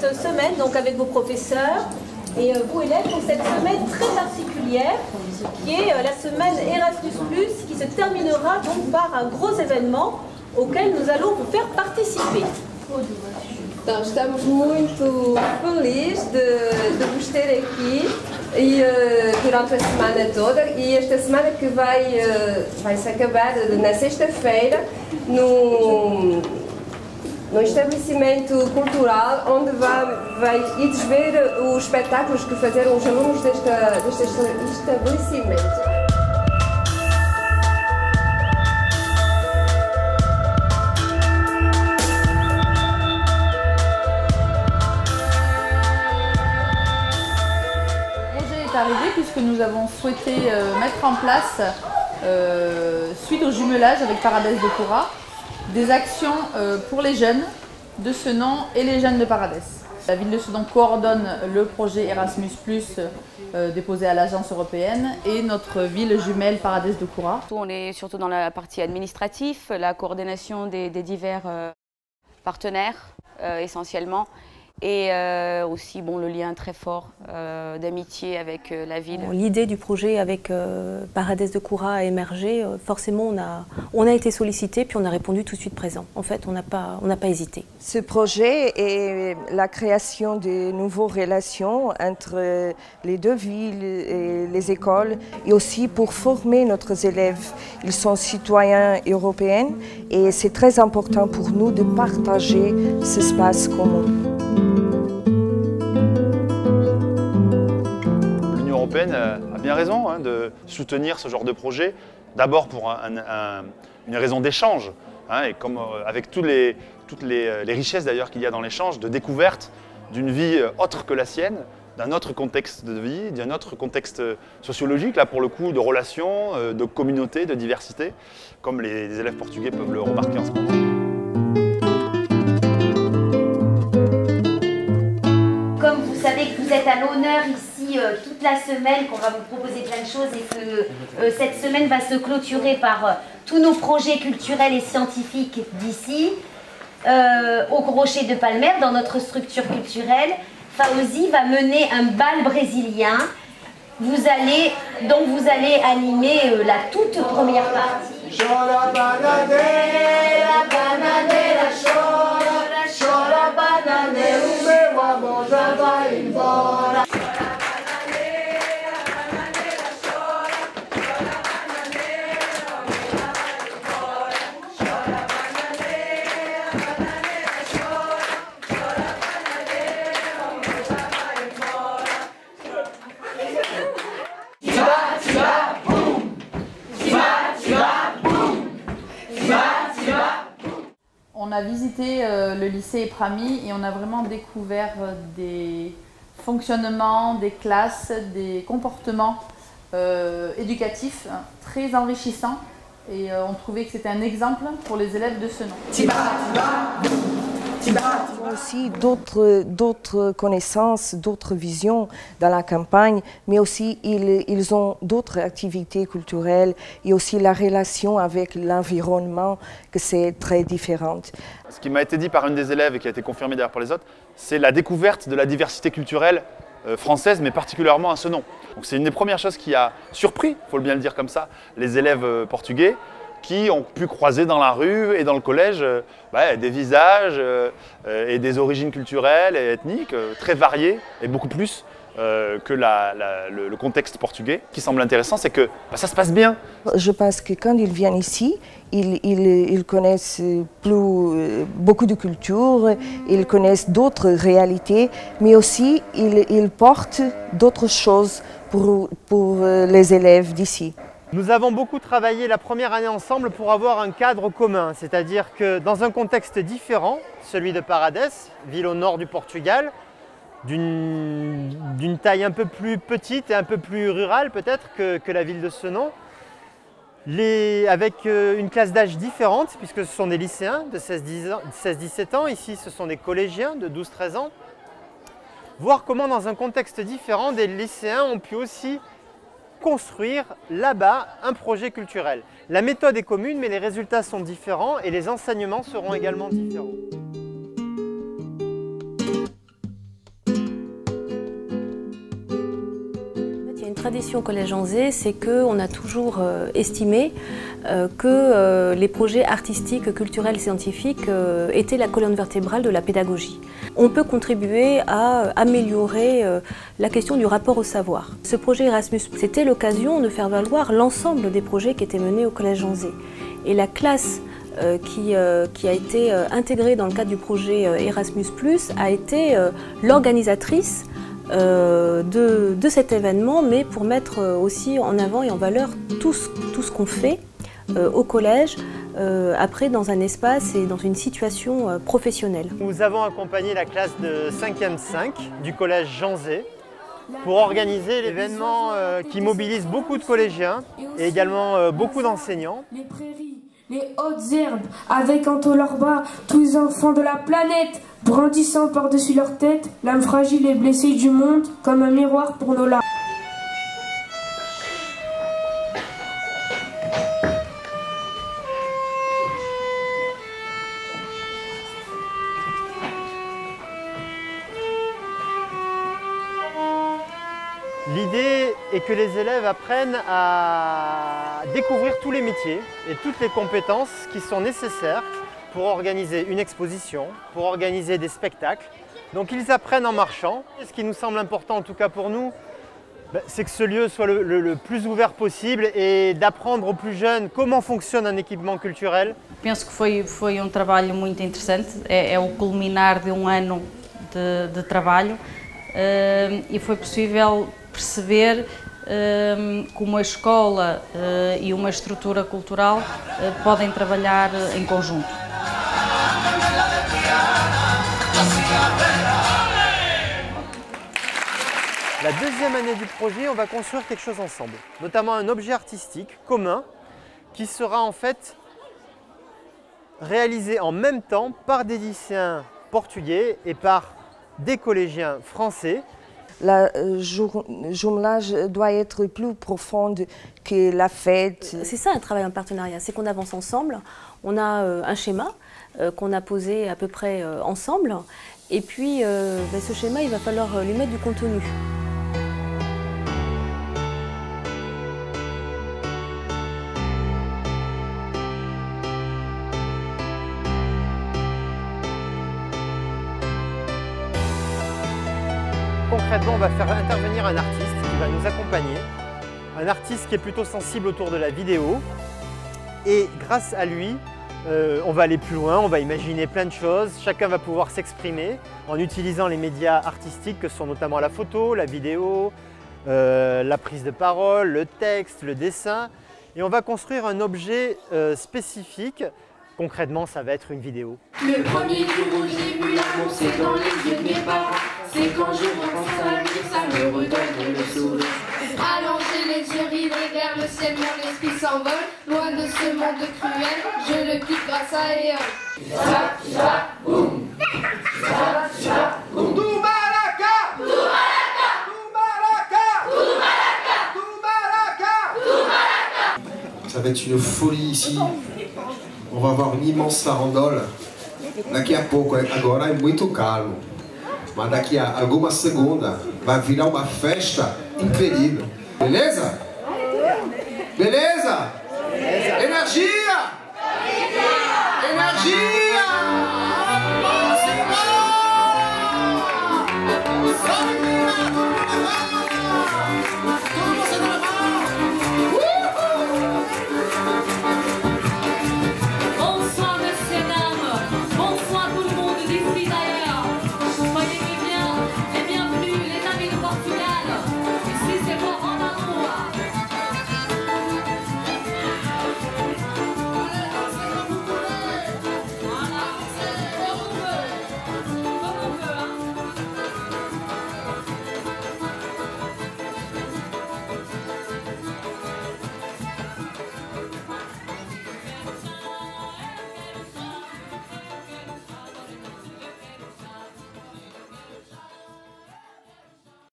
cette semaine, donc avec vos professeurs et vous élèves, pour cette semaine très particulière qui est la semaine Erasmus+, qui se terminera donc par un gros événement auquel nous allons vous faire participer. Então, estamos muito felizes de vos ter aqui durante a semana toda e esta semana que vai se acabar na sexta-feira num estabelecimento cultural onde vai ides ver os espetáculos que fizeram os alunos deste estabelecimento. Arrivé puisque nous avons souhaité mettre en place, suite au jumelage avec Paradès de Cora, des actions pour les jeunes de Senon et les jeunes de Paradès. La ville de Senon coordonne le projet Erasmus+, déposé à l'agence européenne, et notre ville jumelle Paradès de Cora. On est surtout dans la partie administrative, la coordination des divers partenaires essentiellement. Et aussi le lien très fort d'amitié avec la ville. L'idée du projet avec Paradès de Cora a émergé. Forcément, on a été sollicité, puis on a répondu tout de suite présent. En fait, on n'a pas hésité. Ce projet est la création de nouvelles relations entre les deux villes et les écoles, et aussi pour former nos élèves. Ils sont citoyens européens et c'est très important pour nous de partager ce espace commun. L'Union européenne a bien raison de soutenir ce genre de projet, d'abord pour une raison d'échange, et comme avec toutes les richesses d'ailleurs qu'il y a dans l'échange, de découverte d'une vie autre que la sienne, d'un autre contexte de vie, d'un autre contexte sociologique, là pour le coup, de relations, de communauté, de diversité, comme les élèves portugais peuvent le remarquer en ce moment. Vous savez que vous êtes à l'honneur ici toute la semaine, qu'on va vous proposer plein de choses et que cette semaine va se clôturer par tous nos projets culturels et scientifiques d'ici, au Rocher de Palmer, dans notre structure culturelle. Fauzi va mener un bal brésilien. Vous allez animer la toute première partie. Chora bananeira, bananeira chora, chora bananeira, o meu amor já vai embora. On a visité le lycée Eprami et on a vraiment découvert des fonctionnements, des classes, des comportements éducatifs très enrichissants, et on trouvait que c'était un exemple pour les élèves de Senon. Ils ont aussi d'autres connaissances, d'autres visions dans la campagne, mais aussi ils ont d'autres activités culturelles et aussi la relation avec l'environnement, que c'est très différente. Ce qui m'a été dit par une des élèves et qui a été confirmé d'ailleurs par les autres, c'est la découverte de la diversité culturelle française, mais particulièrement à Senon. Donc c'est une des premières choses qui a surpris, il faut bien le dire comme ça, les élèves portugais, qui ont pu croiser dans la rue et dans le collège des visages et des origines culturelles et ethniques très variées et beaucoup plus que le contexte portugais. Ce qui semble intéressant, c'est que ça se passe bien. Je pense que quand ils viennent ici, ils connaissent beaucoup de cultures, ils connaissent d'autres réalités, mais aussi ils portent d'autres choses pour les élèves d'ici. Nous avons beaucoup travaillé la première année ensemble pour avoir un cadre commun, c'est-à-dire que dans un contexte différent, celui de Paradès, ville au nord du Portugal, d'une taille un peu plus petite et un peu plus rurale peut-être que la ville de Senon, avec une classe d'âge différente, puisque ce sont des lycéens de 16-17 ans, ici ce sont des collégiens de 12-13 ans, voir comment dans un contexte différent, des lycéens ont pu aussi construire là-bas un projet culturel. La méthode est commune, mais les résultats sont différents et les enseignements seront également différents. tradition au Collège Jean Zay, c'est qu'on a toujours estimé que les projets artistiques, culturels, scientifiques étaient la colonne vertébrale de la pédagogie. On peut contribuer à améliorer la question du rapport au savoir. Ce projet Erasmus, c'était l'occasion de faire valoir l'ensemble des projets qui étaient menés au Collège Jean Zay. Et la classe qui a été intégrée dans le cadre du projet Erasmus+, a été l'organisatrice de cet événement, mais pour mettre aussi en avant et en valeur tout ce qu'on fait au collège, après dans un espace et dans une situation professionnelle. Nous avons accompagné la classe de 5e 5 du collège Jean Zay pour organiser l'événement qui mobilise beaucoup de collégiens et également beaucoup d'enseignants. Les hautes herbes, avec entre leurs bras tous les enfants de la planète, brandissant par-dessus leur tête l'âme fragile et blessée du monde, comme un miroir pour nos larmes. L'idée est que les élèves apprennent à découvrir tous les métiers et toutes les compétences qui sont nécessaires pour organiser une exposition, pour organiser des spectacles. Donc ils apprennent en marchant. Ce qui nous semble important, en tout cas pour nous, c'est que ce lieu soit le plus ouvert possible et d'apprendre aux plus jeunes comment fonctionne un équipement culturel. Penso que foi trabalho muito interessante, é o culminar de ano de trabalho e foi possível perceber como a escola e uma estrutura cultural podem trabalhar em conjunto. La deuxième année du projet, on va construire quelque chose ensemble, notamment un objet artistique commun qui sera en fait réalisé en même temps par des lycéens portugais et par des collégiens français. Le jumelage doit être plus profond que la fête. C'est ça un travail en partenariat, c'est qu'on avance ensemble, on a un schéma qu'on a posé à peu près ensemble, et puis ce schéma, il va falloir lui mettre du contenu. Concrètement, on va faire intervenir un artiste qui va nous accompagner, un artiste qui est plutôt sensible autour de la vidéo, et grâce à lui, on va aller plus loin, on va imaginer plein de choses, chacun va pouvoir s'exprimer en utilisant les médias artistiques que sont notamment la photo, la vidéo, la prise de parole, le texte, le dessin, et on va construire un objet spécifique. Concrètement, ça va être une vidéo. Le premier jour où j'ai vu l'amour, c'est dans les yeux de mes parents. C'est quand je pense à lui, ça me redonne le sourire. Allonger les yeux rivés vers le ciel, mon esprit s'envole. Loin de ce monde cruel, je le quitte grâce à Eole. Cha, boum. Cha, boum. Tumaraka! Tumaraka! Tumaraka! Tumaraka! Tumaraka! Ça va être une folie ici. On va avoir une immense farandole. Daqui a pouco, agora é muito caro, mas daqui a algumas segundos vai virar uma festa incrível. Beleza? Beleza?